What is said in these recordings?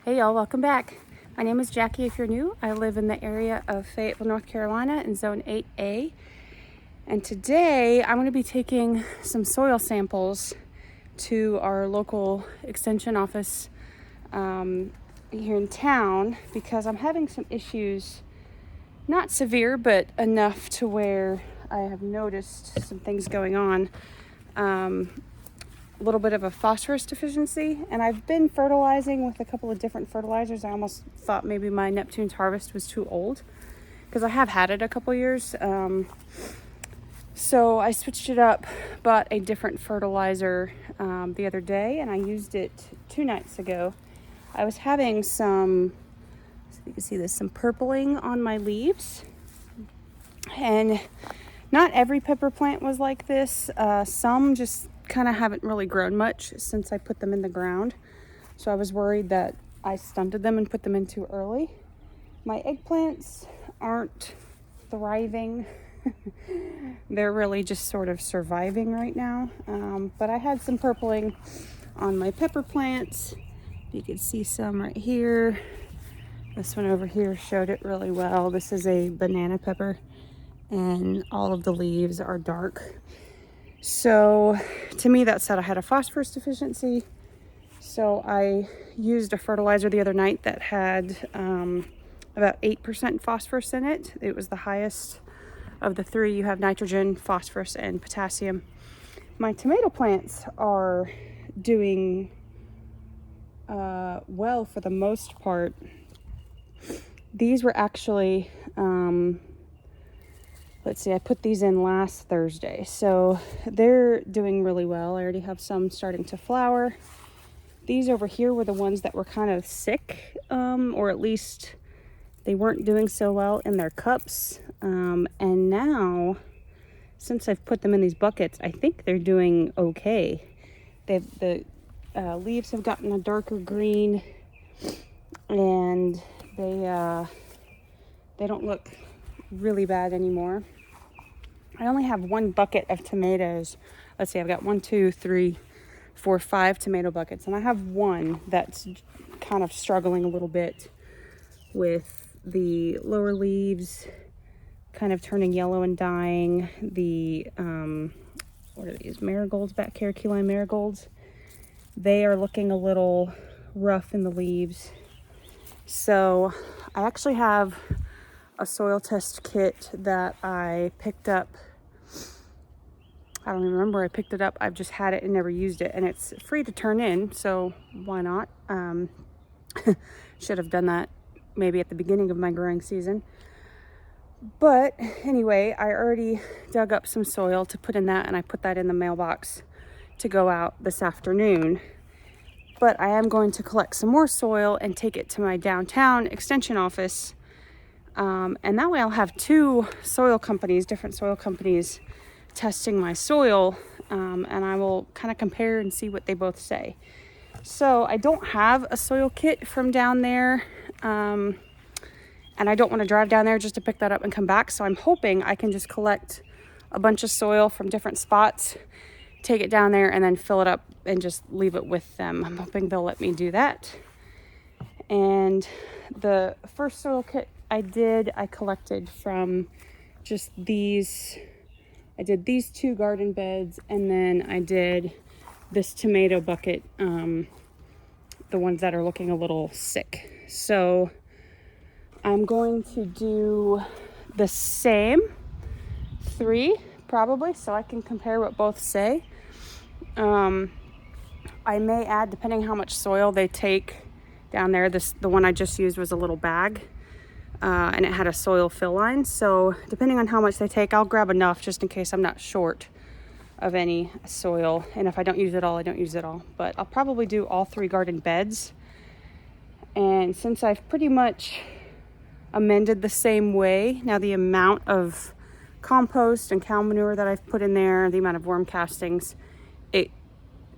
Hey y'all, welcome back. My name is Jackie if you're new. I live in the area of Fayetteville, North Carolina in Zone 8A. And today I'm going to be taking some soil samples to our local extension office here in town because I'm having some issues, not severe, but enough to where I have noticed some things going on. A little bit of a phosphorus deficiency, and I've been fertilizing with a couple of different fertilizers. I almost thought maybe my Neptune's Harvest was too old because I have had it a couple years. So I switched it up, bought a different fertilizer the other day, and I used it 2 nights ago. I was having some, so you can see this, some purpling on my leaves, and not every pepper plant was like this. Some just kind of haven't really grown much since I put them in the ground. So I was worried that I stunted them and put them in too early. My eggplants aren't thriving. They're really just sort of surviving right now. But I had some purpling on my pepper plants. You can see some right here. This one over here showed it really well. This is a banana pepper, and all of the leaves are dark. So to me that said I had a phosphorus deficiency. So I used a fertilizer the other night that had about 8% phosphorus in it. It was the highest of the three. You have nitrogen, phosphorus, and potassium. My tomato plants are doing well for the most part. These were actually let's see, I put these in last Thursday, so they're doing really well. I already have some starting to flower. These over here were the ones that were kind of sick, or at least they weren't doing so well in their cups. And now, since I've put them in these buckets, I think they're doing okay. The leaves have gotten a darker green, and they don't look really bad anymore. I only have 1 bucket of tomatoes. Let's see, I've got 1, 2, 3, 4, 5 tomato buckets, and I have one that's kind of struggling a little bit with the lower leaves kind of turning yellow and dying. The what are these marigolds back here, key lime marigolds? They are looking a little rough in the leaves. So I actually have a soil test kit that I picked up. I don't even remember where I picked it up. I've just had it and never used it, and it's free to turn in, so why not? Should have done that maybe at the beginning of my growing season. But anyway, I already dug up some soil to put in that, and I put that in the mailbox to go out this afternoon. But I am going to collect some more soil and take it to my downtown extension office. And that way I'll have 2 soil companies, different soil companies, testing my soil, and I will kind of compare and see what they both say. So I don't have a soil kit from down there, and I don't want to drive down there just to pick that up and come back. So I'm hoping I can just collect a bunch of soil from different spots, take it down there, and then fill it up and just leave it with them. I'm hoping they'll let me do that. And the first soil kit I collected from just these. I did these 2 garden beds, and then I did this tomato bucket, the ones that are looking a little sick. So I'm going to do the same 3 probably, so I can compare what both say. I may add, depending how much soil they take down there. The one I just used was a little bag, and it had a soil fill line. So depending on how much they take, I'll grab enough just in case I'm not short of any soil. And if I don't use it all, I don't use it all. But I'll probably do all 3 garden beds. And since I've pretty much amended the same way, now the amount of compost and cow manure that I've put in there, the amount of worm castings,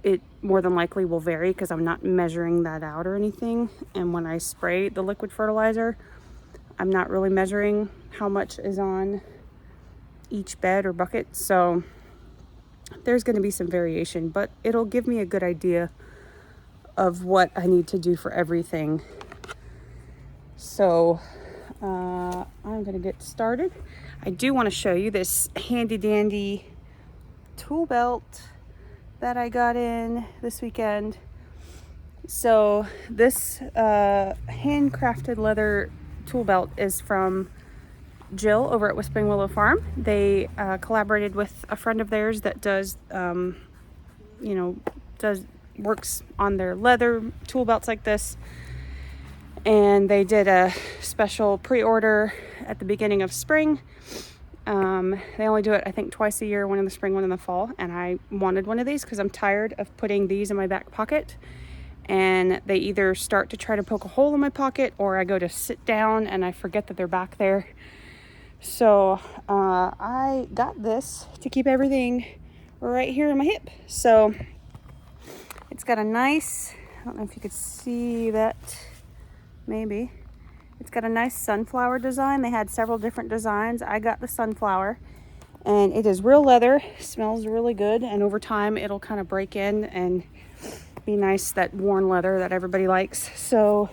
it more than likely will vary because I'm not measuring that out or anything. And when I spray the liquid fertilizer, I'm not really measuring how much is on each bed or bucket. So there's going to be some variation, but it'll give me a good idea of what I need to do for everything. So I'm gonna get started. I do want to show you this handy dandy tool belt that I got in this weekend. So this handcrafted leather tool belt is from Jill over at Whispering Willow Farm. They collaborated with a friend of theirs that does works on their leather tool belts like this, and they did a special pre-order at the beginning of spring. They only do it, I think, twice a year, one in the spring, one in the fall, and I wanted one of these because I'm tired of putting these in my back pocket, and they either start to try to poke a hole in my pocket, or I go to sit down and I forget that they're back there. So I got this to keep everything right here in my hip. So it's got a nice, I don't know if you could see that, maybe. It's got a nice sunflower design. They had several different designs. I got the sunflower, and it is real leather, smells really good, and over time it'll kind of break in and be nice, that worn leather that everybody likes. So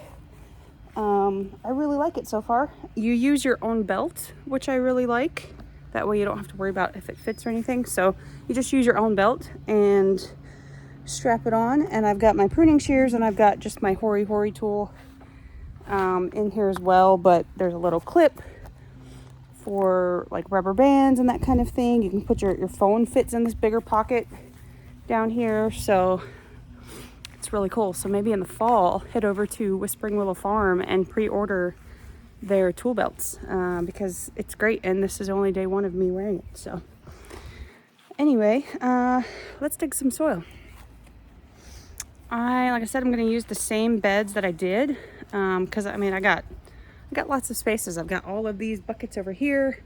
I really like it so far. You use your own belt, which I really like. That way you don't have to worry about if it fits or anything. So you just use your own belt and strap it on. And I've got my pruning shears, and I've got just my Hori Hori tool in here as well. But there's a little clip for like rubber bands and that kind of thing. You can put your phone fits in this bigger pocket down here. So it's really cool. So maybe in the fall, head over to Whispering Willow Farm and pre-order their tool belts because it's great, and this is only day one of me wearing it. So anyway, let's dig some soil. Like I said, I'm going to use the same beds that I did because I got lots of spaces. I've got all of these buckets over here.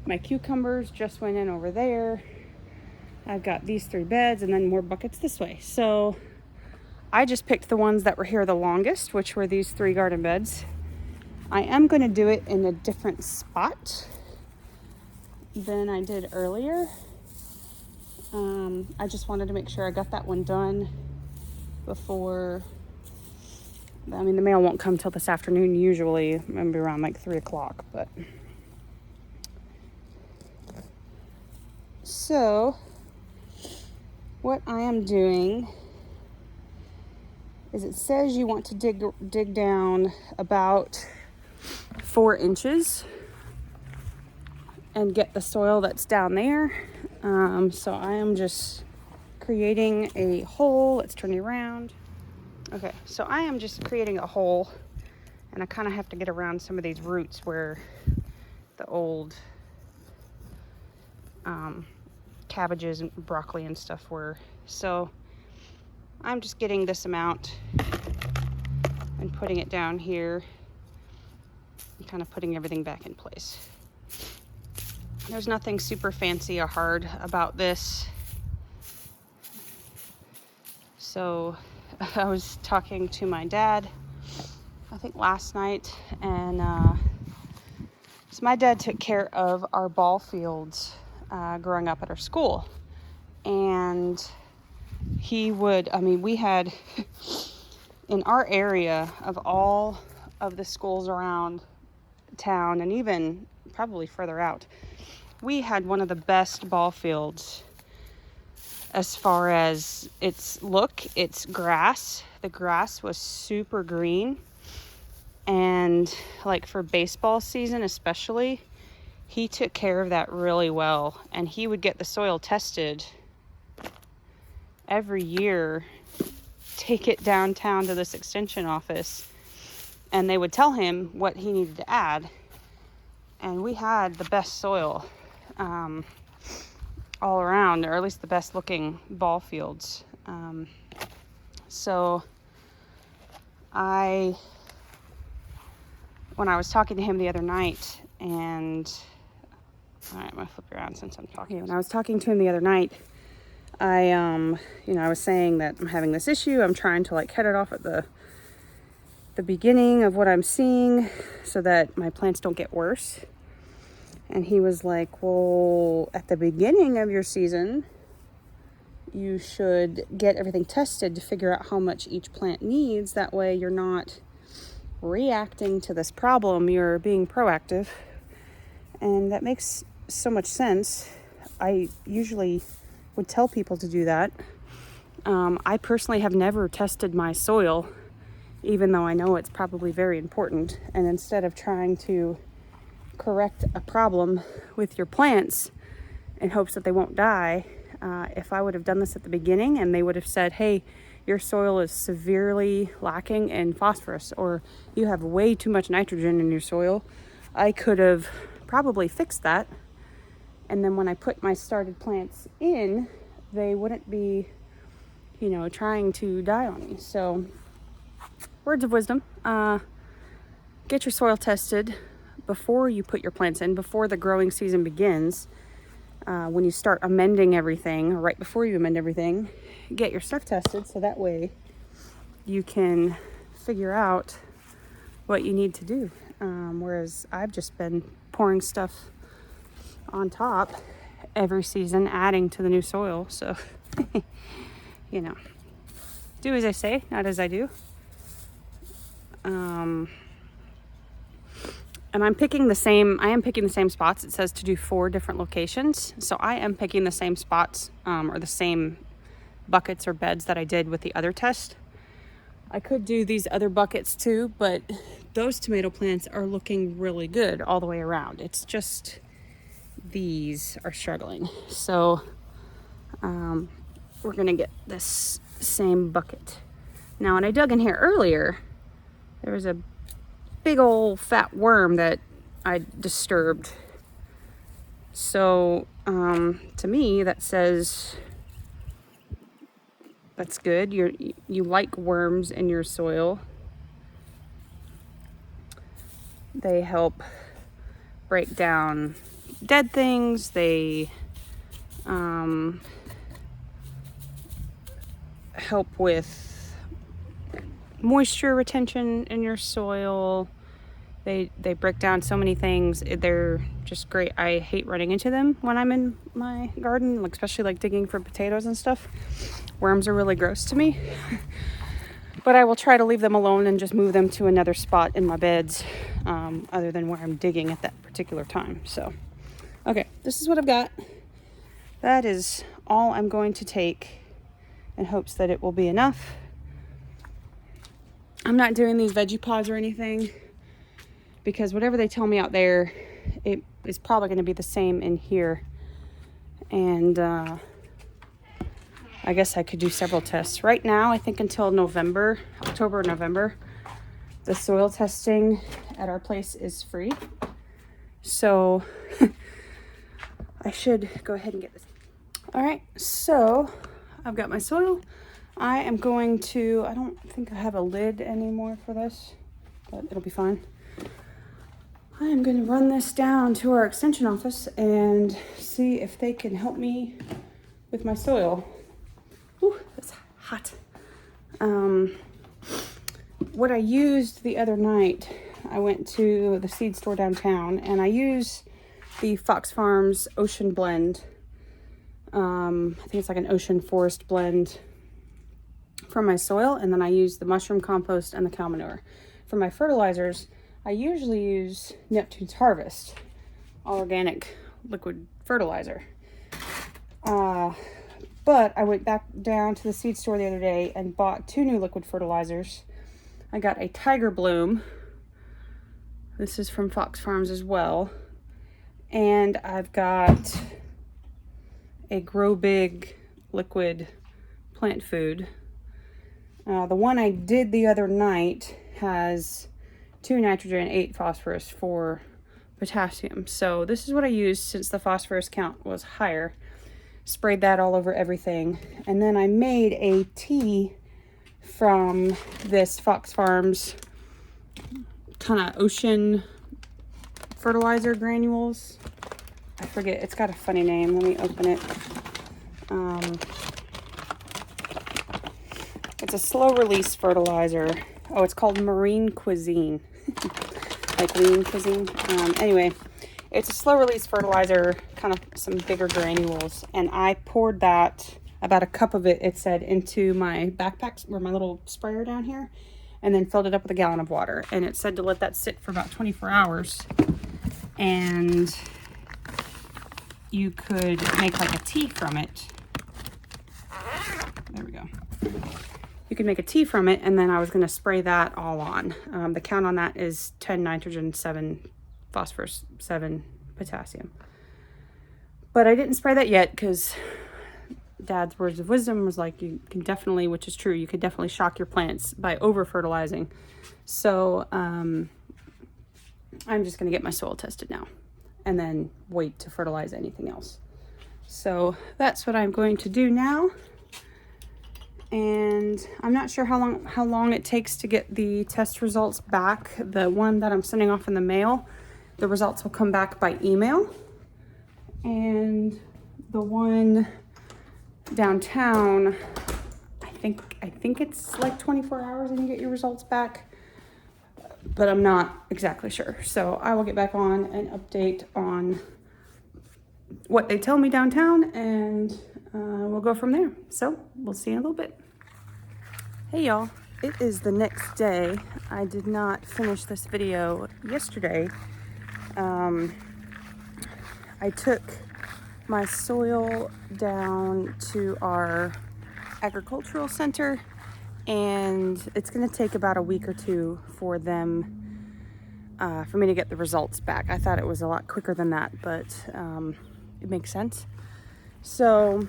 My cucumbers just went in over there. I've got these 3 beds and then more buckets this way. So I just picked the ones that were here the longest, which were these 3 garden beds. I am going to do it in a different spot than I did earlier. I just wanted to make sure I got that one done before. The mail won't come till this afternoon usually, maybe around like 3 o'clock. But so what I am doing is, it says you want to dig down about 4 inches and get the soil that's down there. So I am just creating a hole. Let's turn it around. Okay, so I am just creating a hole, and I kind of have to get around some of these roots where the old cabbages and broccoli and stuff were. So I'm just getting this amount and putting it down here and kind of putting everything back in place. There's nothing super fancy or hard about this. So I was talking to my dad, I think last night, and so my dad took care of our ball fields growing up at our school. And he would, we had, in our area of all of the schools around town, and even probably further out, we had one of the best ball fields as far as its look. It's grass. The grass was super green, and like for baseball season especially, he took care of that really well. And he would get the soil tested every year, take it downtown to this extension office, and they would tell him what he needed to add. And we had the best soil all around, or at least the best looking ball fields. So when I was talking to him the other night, and all right, I'm gonna flip around since I'm talking. When I was talking to him the other night, I was saying that I'm having this issue. I'm trying to like head it off at the beginning of what I'm seeing so that my plants don't get worse. And he was like, well, at the beginning of your season, you should get everything tested to figure out how much each plant needs. That way you're not reacting to this problem, you're being proactive. And that makes so much sense. I usually would tell people to do that. I personally have never tested my soil, even though I know it's probably very important. And instead of trying to correct a problem with your plants in hopes that they won't die, if I would have done this at the beginning and they would have said, hey, your soil is severely lacking in phosphorus, or you have way too much nitrogen in your soil, I could have probably fixed that. And then when I put my started plants in, they wouldn't be, trying to die on me. So, words of wisdom, get your soil tested before you put your plants in, before the growing season begins. When you start amending everything, or right before you amend everything, get your stuff tested so that way you can figure out what you need to do. Whereas I've just been pouring stuff on top every season, adding to the new soil. So, do as I say, not as I do. And I am picking the same spots. It says to do 4 different locations. So I am picking the same spots, or the same buckets or beds that I did with the other test. I could do these other buckets too, but those tomato plants are looking really good all the way around. It's just these are struggling. So we're gonna get this same bucket. Now, when I dug in here earlier, there was a big old fat worm that I disturbed. So to me that says that's good. You like worms in your soil. They help break down dead things. They help with moisture retention in your soil. They break down so many things. They're just great. I hate running into them when I'm in my garden, especially like digging for potatoes and stuff. Worms are really gross to me. But I will try to leave them alone and just move them to another spot in my beds, other than where I'm digging at that particular time. So, okay, this is what I've got. That is all I'm going to take in hopes that it will be enough. I'm not doing these veggie pods or anything because whatever they tell me out there, it is probably going to be the same in here. And I guess I could do several tests. Right now, I think until October or November, the soil testing at our place is free. So I should go ahead and get this. All right, so I've got my soil. I am going to, I don't think I have a lid anymore for this, but it'll be fine. I am going to run this down to our extension office and see if they can help me with my soil. Ooh, that's hot. What I used the other night, I went to the seed store downtown and I used the Fox Farms Ocean Blend. I think it's like an ocean forest blend for my soil, and then I use the mushroom compost and the cow manure. For my fertilizers, I usually use Neptune's Harvest, all organic liquid fertilizer. But I went back down to the seed store the other day and bought 2 new liquid fertilizers. I got a Tiger Bloom. This is from Fox Farms as well. And I've got a Grow Big liquid plant food. The one I did the other night has 2 nitrogen, 8 phosphorus, 4 potassium. So this is what I used since the phosphorus count was higher. Sprayed that all over everything. And then I made a tea from this Fox Farms kind of ocean fertilizer granules. I forget, it's got a funny name. Let me open it. It's a slow release fertilizer. Oh, it's called Marine Cuisine. Like lean cuisine. Anyway, it's a slow release fertilizer, kind of some bigger granules. And I poured that about a cup of it, it said, into my backpack or my little sprayer down here, and then filled it up with a gallon of water. And it said to let that sit for about 24 hours. And you could make like a tea from it. There we go. You can make a tea from it, and then I was going to spray that all on. The count on that is 10 nitrogen, 7 phosphorus, 7 potassium. But I didn't spray that yet because Dad's words of wisdom was like, you can definitely, which is true, you could definitely shock your plants by over fertilizing. So I'm just going to get my soil tested now and then wait to fertilize anything else. So that's what I'm going to do now. And I'm not sure how long it takes to get the test results back. The one that I'm sending off in the mail, the results will come back by email. And the one downtown, I think it's like 24 hours and you get your results back, but I'm not exactly sure. So I will get back on and update on what they tell me downtown, and we'll go from there. So we'll see you in a little bit. Hey y'all, it is the next day. I did not finish this video yesterday. I took my soil down to our agricultural center, and it's going to take about a week or two for them, for me to get the results back. I thought it was a lot quicker than that, but it makes sense. So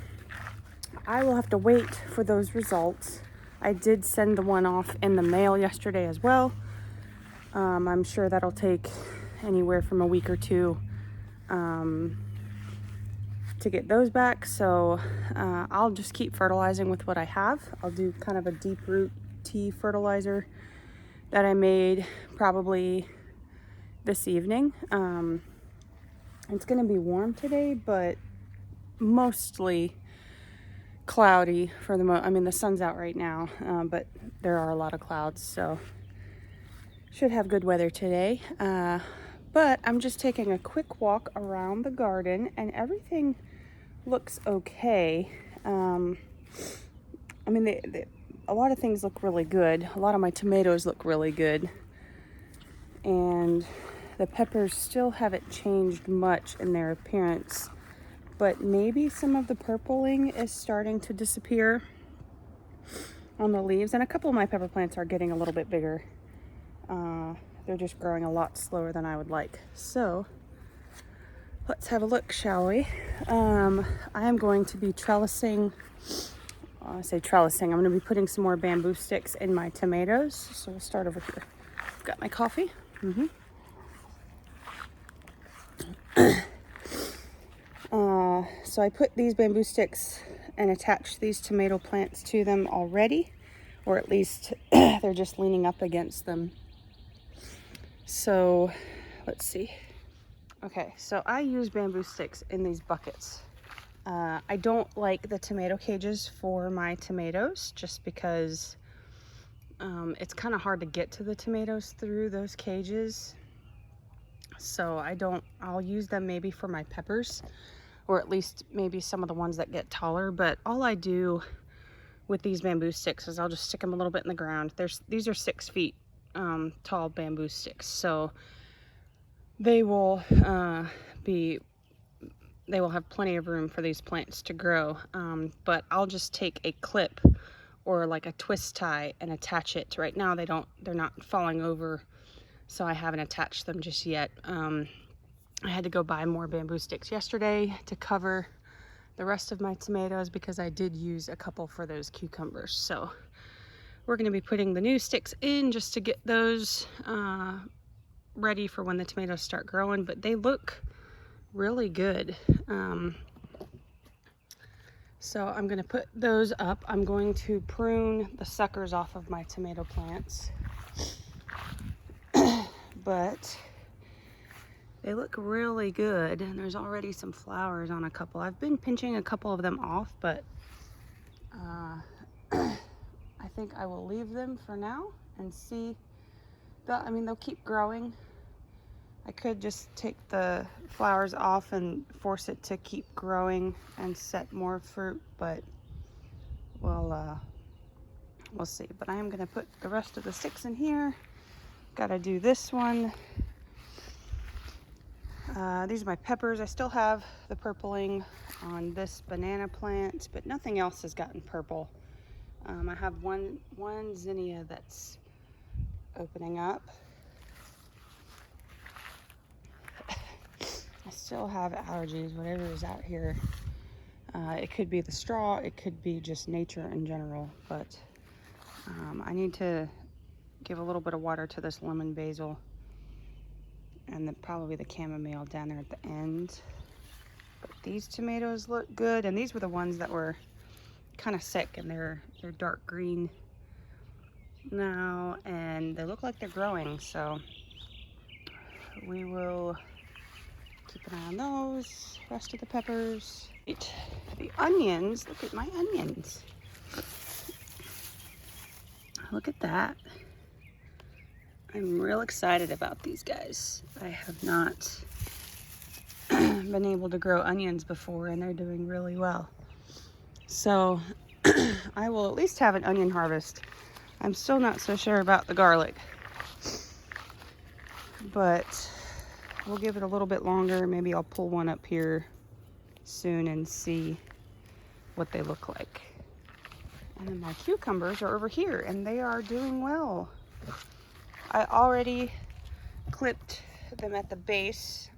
I will have to wait for those results. I did send the one off in the mail yesterday as well. I'm sure that'll take anywhere from a week or two to get those back. So I'll just keep fertilizing with what I have. I'll do kind of a deep root tea fertilizer that I made probably this evening. It's going to be warm today, but mostly cloudy for the I mean, the sun's out right now, but there are a lot of clouds, so should have good weather today. But I'm just taking a quick walk around the garden, and everything looks okay. I mean, a lot of things look really good. A lot of my tomatoes look really good, and the peppers still haven't changed much in their appearance, but maybe some of the purpling is starting to disappear on the leaves, and a couple of my pepper plants are getting a little bit bigger. They're just growing a lot slower than I would like. So let's have a look, shall we? I am going to be trellising. I say trellising. I'm going to be putting some more bamboo sticks in my tomatoes. So we'll start over here. I've got my coffee. So I put these bamboo sticks and attached these tomato plants to them already, or at least they're just leaning up against them. So let's see. Okay, so I use bamboo sticks in these buckets. I don't like the tomato cages for my tomatoes just because it's kind of hard to get to the tomatoes through those cages. So I'll use them maybe for my peppers, or at least maybe some of the ones that get taller. But all I do with these bamboo sticks is I'll just stick them a little bit in the ground. These are 6 feet tall bamboo sticks, so they will have plenty of room for these plants to grow. But I'll just take a clip or like a twist tie and attach it. Right now they're not falling over, so I haven't attached them just yet. I had to go buy more bamboo sticks yesterday to cover the rest of my tomatoes because I did use a couple for those cucumbers. So we're going to be putting the new sticks in just to get those ready for when the tomatoes start growing, but they look really good. So I'm going to put those up. I'm going to prune the suckers off of my tomato plants, but they look really good, and there's already some flowers on a couple. I've been pinching a couple of them off, but I think I will leave them for now and see. I mean, they'll keep growing. I could just take the flowers off and force it to keep growing and set more fruit, but we'll see. But I am gonna put the rest of the sticks in here. Gotta do this one. These are my peppers. I still have the purpling on this banana plant, but nothing else has gotten purple. I have one zinnia that's opening up. I still have allergies, whatever is out here. It could be the straw, it could be just nature in general, but I need to give a little bit of water to this lemon basil and probably the chamomile down there at the end. But these tomatoes look good, and these were the ones that were kind of sick, and they're dark green now, and they look like they're growing, so we will keep an eye on those. Rest of the peppers. The onions, look at my onions. Look at that. I'm real excited about these guys. I have not been able to grow onions before, and they're doing really well. So I will at least have an onion harvest. I'm still not so sure about the garlic, but we'll give it a little bit longer. Maybe I'll pull one up here soon and see what they look like. And then my cucumbers are over here, and they are doing well. I already clipped them at the base.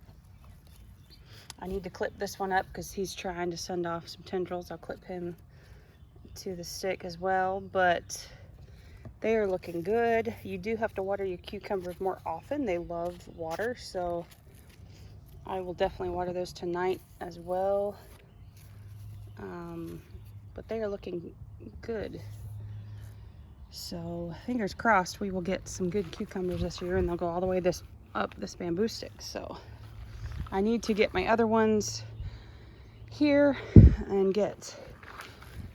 I need to clip this one up because he's trying to send off some tendrils. I'll clip him to the stick as well, but they are looking good. You do have to water your cucumbers more often. They love water, so I will definitely water those tonight as well. But they are looking good. So fingers crossed we will get some good cucumbers this year, and they'll go all the way up this bamboo stick. So I need to get my other ones here and get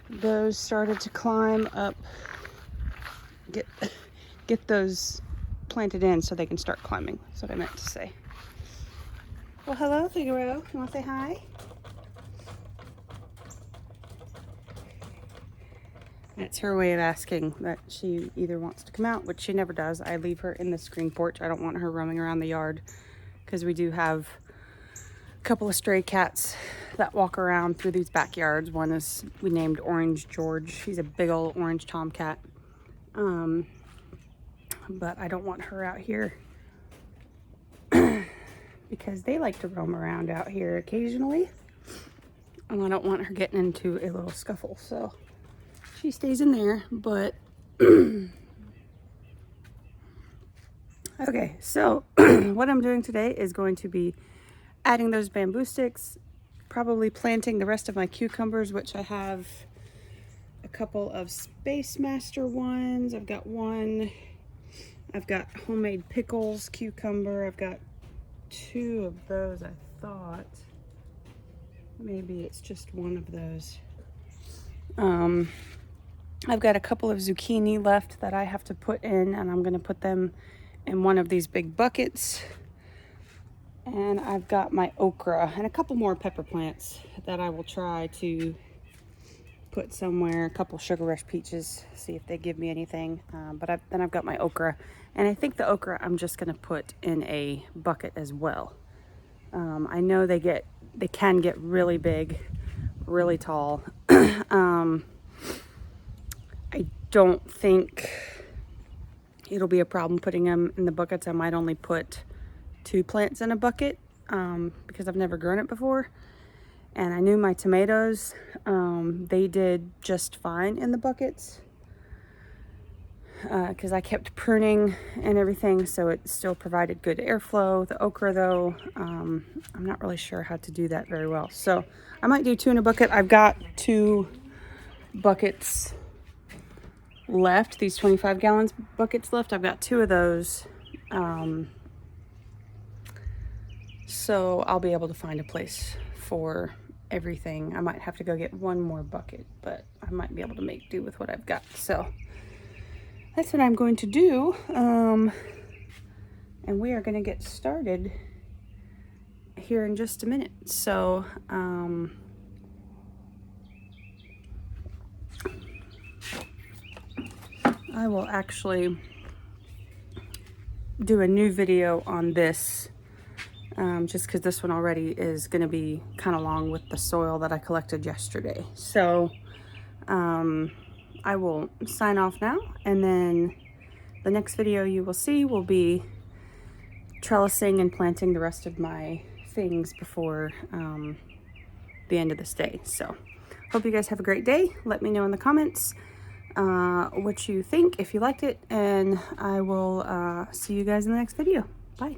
those started to climb up. Get those planted in so they can start climbing. That's what I meant to say. Well, hello, Figaro. You want to say hi? That's her way of asking that she either wants to come out, which she never does. I leave her in the screen porch. I don't want her roaming around the yard because we do have a couple of stray cats that walk around through these backyards. One is we named Orange George. He's a big old orange tomcat. But I don't want her out here because they like to roam around out here occasionally. And I don't want her getting into a little scuffle, so she stays in there. But okay, so what I'm doing today is going to be adding those bamboo sticks, probably planting the rest of my cucumbers, which I have a couple of Space Master ones. I've got one. I've got homemade pickles cucumber. I've got two of those, I thought. Maybe it's just one of those. I've got a couple of zucchini left that I have to put in, and I'm going to put them in one of these big buckets. And I've got my okra and a couple more pepper plants that I will try to put somewhere. A couple Sugar Rush peaches, see if they give me anything. But then I've got my okra, and I think the okra I'm just going to put in a bucket as well. I know they can get really big, really tall. I don't think it'll be a problem putting them in the buckets. I might only put 2 plants in a bucket because I've never grown it before. And I knew my tomatoes, they did just fine in the buckets because I kept pruning and everything, so it still provided good airflow. The okra though, I'm not really sure how to do that very well. So I might do 2 in a bucket. I've got 2 buckets left, these 25 gallons buckets left. I've got 2 of those. So I'll be able to find a place for everything. I might have to go get 1 more bucket, but I might be able to make do with what I've got. So that's what I'm going to do. And we are going to get started here in just a minute. So I will actually do a new video on this, just because this one already is going to be kind of long with the soil that I collected yesterday. So I will sign off now, and then the next video you will see will be trellising and planting the rest of my things before the end of this day. So hope you guys have a great day. Let me know in the comments what you think, if you liked it, and I will see you guys in the next video. Bye.